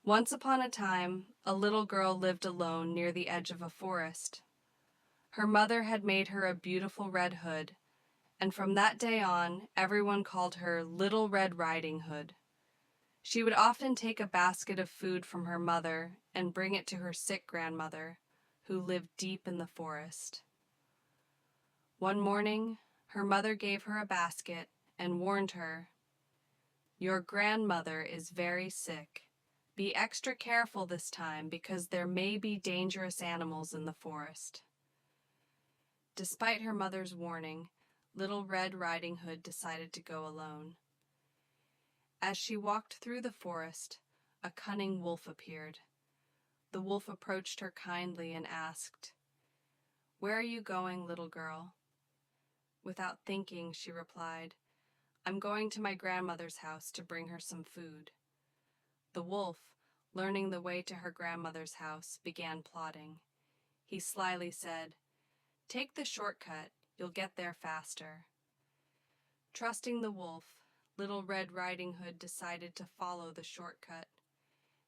Once upon a time, a little girl lived alone near the edge of a forest. Her mother had made her a beautiful red hood, and from that day on, everyone called her Little Red Riding Hood. She would often take a basket of food from her mother and bring it to her sick grandmother, who lived deep in the forest. One morning, her mother gave her a basket and warned her, "Your grandmother is very sick. Be extra careful this time because there may be dangerous animals in the forest." Despite her mother's warning, Little Red Riding Hood decided to go alone. As she walked through the forest, a cunning wolf appeared. The wolf approached her kindly and asked, "Where are you going, little girl?" Without thinking, she replied, "I'm going to my grandmother's house to bring her some food." The wolf, learning the way to her grandmother's house, began plotting. He slyly said, "Take the shortcut, you'll get there faster." Trusting the wolf, Little Red Riding Hood decided to follow the shortcut.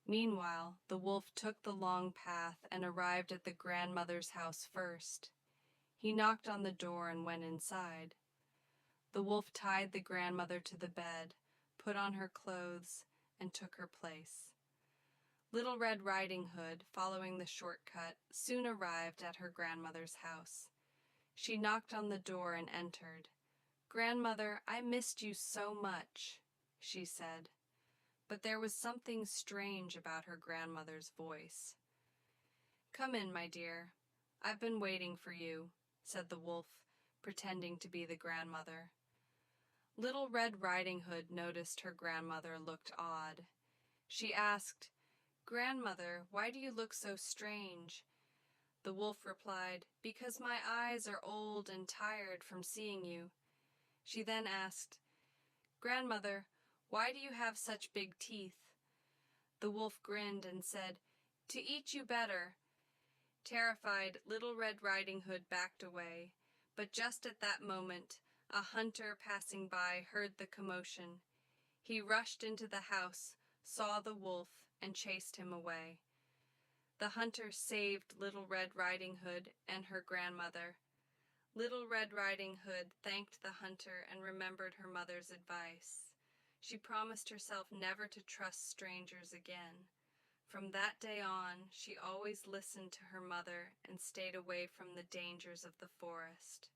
Meanwhile, the wolf took the long path and arrived at the grandmother's house first. He knocked on the door and went inside. The wolf tied the grandmother to the bed, put on her clothes, and took her place. Little Red Riding Hood, following the shortcut, soon arrived at her grandmother's house. She knocked on the door and entered. "Grandmother, I missed you so much," she said. But there was something strange about her grandmother's voice. "Come in, my dear. I've been waiting for you," said the wolf, pretending to be the grandmother. Little Red Riding Hood noticed her grandmother looked odd. She asked, "Grandmother, why do you look so strange?" The wolf replied, "Because my eyes are old and tired from seeing you." She then asked, "Grandmother, why do you have such big teeth?" The wolf grinned and said, "To eat you better." Terrified, Little Red Riding Hood backed away, but just at that moment, a hunter passing by heard the commotion. He rushed into the house, saw the wolf, and chased him away. The hunter saved Little Red Riding Hood and her grandmother. Little Red Riding Hood thanked the hunter and remembered her mother's advice. She promised herself never to trust strangers again. From that day on, she always listened to her mother and stayed away from the dangers of the forest.